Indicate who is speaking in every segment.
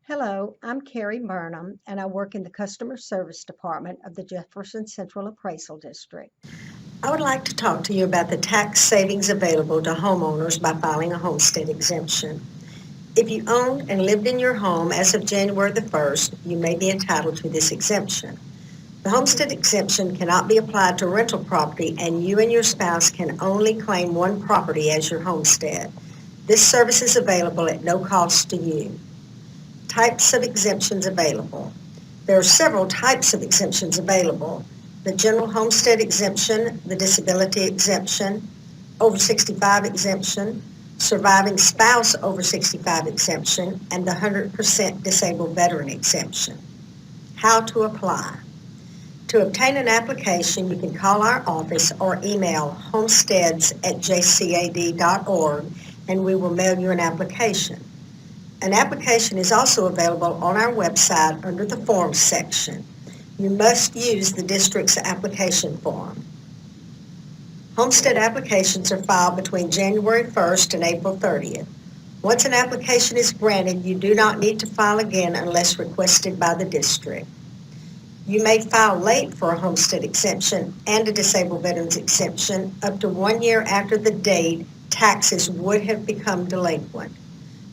Speaker 1: Hello, I'm Carrie Burnham, and I work in the Customer Service Department of the Jefferson Central Appraisal District.
Speaker 2: I would like to talk to you about the tax savings available to homeowners by filing a homestead exemption. If you owned and lived in your home as of January the 1st, you may be entitled to this exemption. The homestead exemption cannot be applied to rental property, and you and your spouse can only claim one property as your homestead. This service is available at no cost to you. Types of exemptions available. There are several types of exemptions available: the general homestead exemption, the disability exemption, over 65 exemption, surviving spouse over 65 exemption, and the 100% disabled veteran exemption. How to apply. To obtain an application, you can call our office or email homesteads@jcad.org and we will mail you an application. An application is also available on our website under the Forms section. You must use the district's application form. Homestead applications are filed between January 1st and April 30th. Once an application is granted, you do not need to file again unless requested by the district. You may file late for a homestead exemption and a disabled veterans exemption up to 1 year after the date taxes would have become delinquent.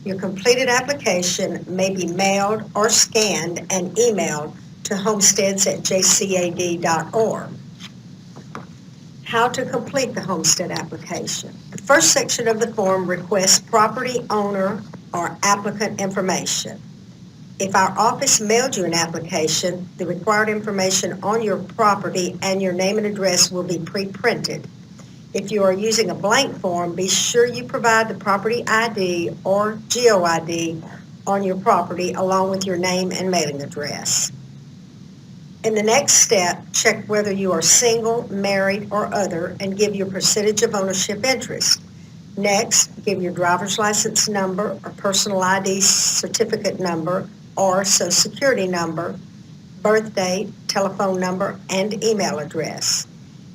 Speaker 2: Your completed application may be mailed or scanned and emailed to homesteads@jcad.org. How to complete the homestead application. The first section of the form requests property owner or applicant information. If our office mailed you an application, the required information on your property and your name and address will be pre-printed. If you are using a blank form, be sure you provide the property ID or GeoID on your property along with your name and mailing address. In the next step, check whether you are single, married, or other and give your percentage of ownership interest. Next, give your driver's license number or personal ID certificate number or Social Security number, birth date, telephone number, and email address.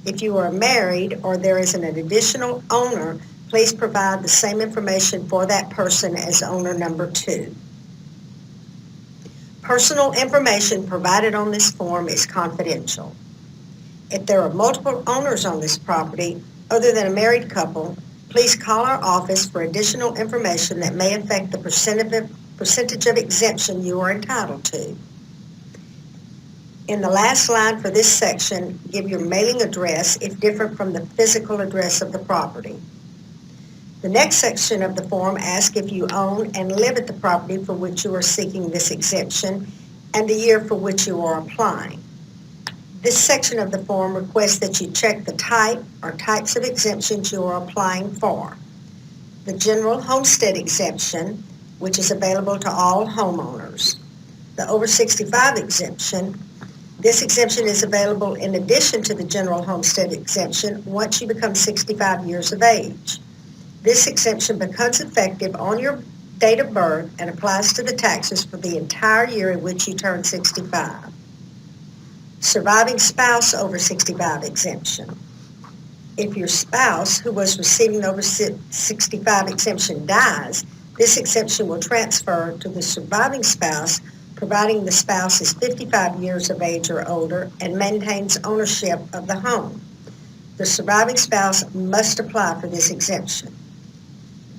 Speaker 2: If you are married or there is an additional owner, please provide the same information for that person as owner number 2. Personal information provided on this form is confidential. If there are multiple owners on this property, other than a married couple, please call our office for additional information that may affect the percentage of exemption you are entitled to. In the last line for this section, give your mailing address if different from the physical address of the property. The next section of the form asks if you own and live at the property for which you are seeking this exemption and the year for which you are applying. This section of the form requests that you check the type or types of exemptions you are applying for. The general homestead exemption, which is available to all homeowners. The over 65 exemption. This exemption is available in addition to the general homestead exemption once you become 65 years of age. This exemption becomes effective on your date of birth and applies to the taxes for the entire year in which you turn 65. Surviving spouse over 65 exemption. If your spouse who was receiving the over 65 exemption dies, this exemption will transfer to the surviving spouse, providing the spouse is 55 years of age or older and maintains ownership of the home. The surviving spouse must apply for this exemption.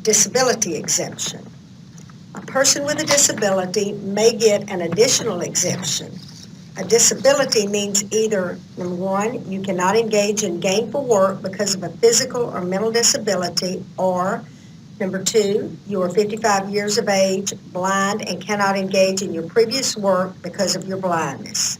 Speaker 2: Disability exemption. A person with a disability may get an additional exemption. A disability means either, number one, you cannot engage in gainful work because of a physical or mental disability, or number two, you are 55 years of age, blind, and cannot engage in your previous work because of your blindness.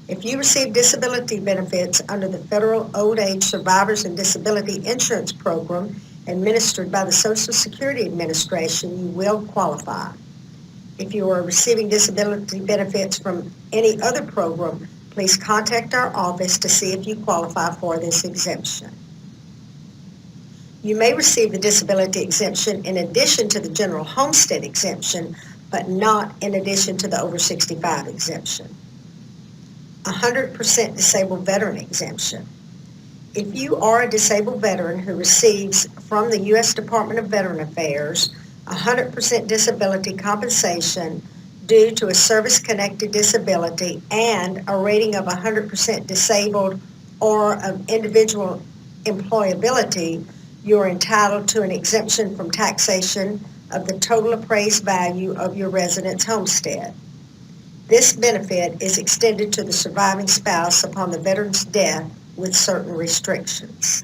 Speaker 2: If you receive disability benefits under the Federal Old Age Survivors and Disability Insurance Program administered by the Social Security Administration, you will qualify. If you are receiving disability benefits from any other program, please contact our office to see if you qualify for this exemption. You may receive the disability exemption in addition to the general homestead exemption, but not in addition to the over 65 exemption. 100% disabled veteran exemption. If you are a disabled veteran who receives from the U.S. Department of Veteran Affairs 100% disability compensation due to a service-connected disability and a rating of 100% disabled or of individual employability, you are entitled to an exemption from taxation of the total appraised value of your residence homestead. This benefit is extended to the surviving spouse upon the veteran's death with certain restrictions.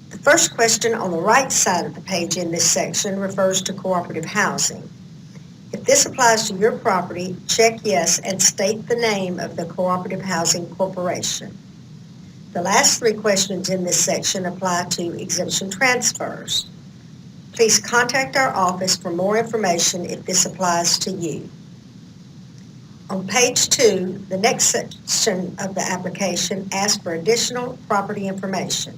Speaker 2: The first question on the right side of the page in this section refers to cooperative housing. If this applies to your property, check yes and state the name of the Cooperative Housing Corporation. The last three questions in this section apply to exemption transfers. Please contact our office for more information if this applies to you. On page 2, the next section of the application asks for additional property information.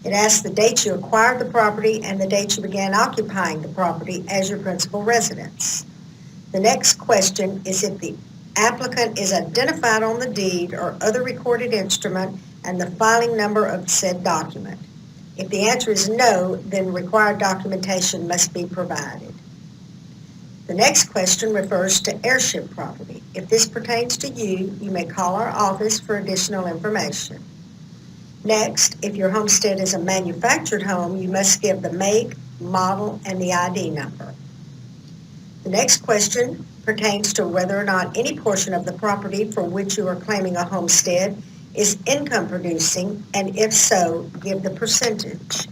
Speaker 2: It asks the date you acquired the property and the date you began occupying the property as your principal residence. The next question is if the applicant is identified on the deed or other recorded instrument and the filing number of said document. If the answer is no, then required documentation must be provided. The next question refers to heirship property. If this pertains to you, you may call our office for additional information. Next, if your homestead is a manufactured home, you must give the make, model, and the ID number. The next question pertains to whether or not any portion of the property for which you are claiming a homestead is income producing, and if so, give the percentage.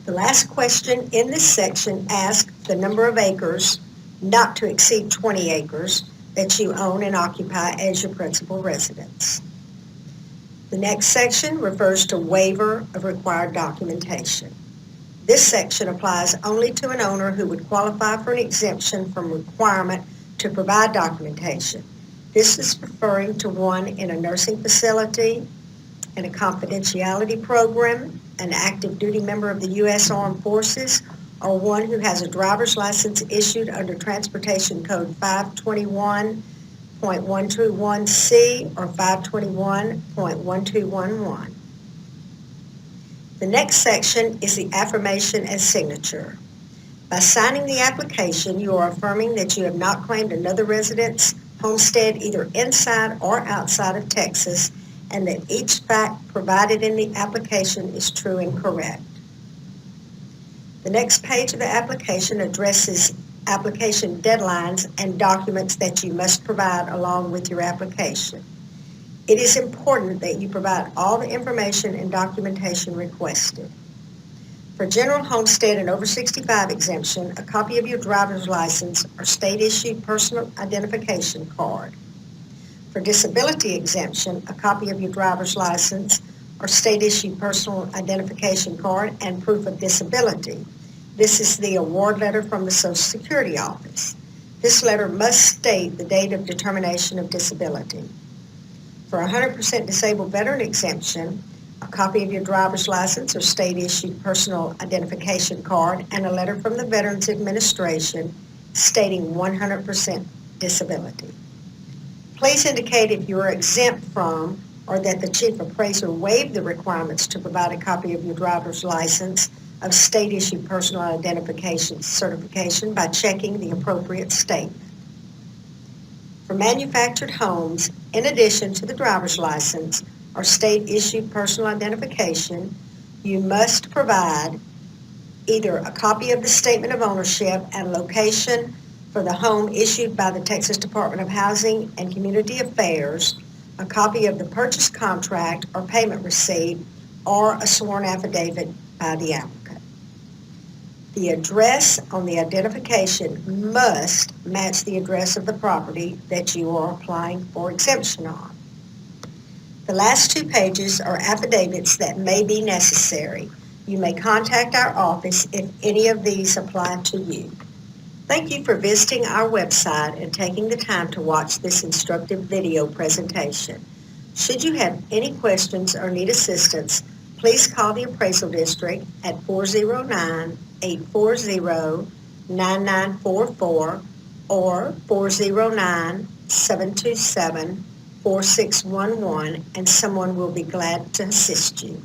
Speaker 2: The last question in this section asks the number of acres, not to exceed 20 acres, that you own and occupy as your principal residence. The next section refers to waiver of required documentation. This section applies only to an owner who would qualify for an exemption from requirement to provide documentation. This is referring to one in a nursing facility, in a confidentiality program, an active duty member of the U.S. Armed Forces, or one who has a driver's license issued under Transportation Code 521.121C or 521.1211. The next section is the affirmation and signature. By signing the application, you are affirming that you have not claimed another residence homestead either inside or outside of Texas, and that each fact provided in the application is true and correct. The next page of the application addresses application deadlines and documents that you must provide along with your application. It is important that you provide all the information and documentation requested. For general homestead and over 65 exemption, a copy of your driver's license or state-issued personal identification card. For disability exemption, a copy of your driver's license or state-issued personal identification card and proof of disability. This is the award letter from the Social Security office. This letter must state the date of determination of disability. For 100% disabled veteran exemption, a copy of your driver's license or state-issued personal identification card and a letter from the Veterans Administration stating 100% disability. Please indicate if you are exempt from or that the chief appraiser waived the requirements to provide a copy of your driver's license of state-issued personal identification certification by checking the appropriate statement. For manufactured homes, in addition to the driver's license or state-issued personal identification, you must provide either a copy of the statement of ownership and location for the home issued by the Texas Department of Housing and Community Affairs, a copy of the purchase contract or payment receipt, or a sworn affidavit by the applicant. The address on the identification must match the address of the property that you are applying for exemption on. The last two pages are affidavits that may be necessary. You may contact our office if any of these apply to you. Thank you for visiting our website and taking the time to watch this instructive video presentation. Should you have any questions or need assistance, please call the Appraisal District at 409-840-9944 or 409-727-4611, and someone will be glad to assist you.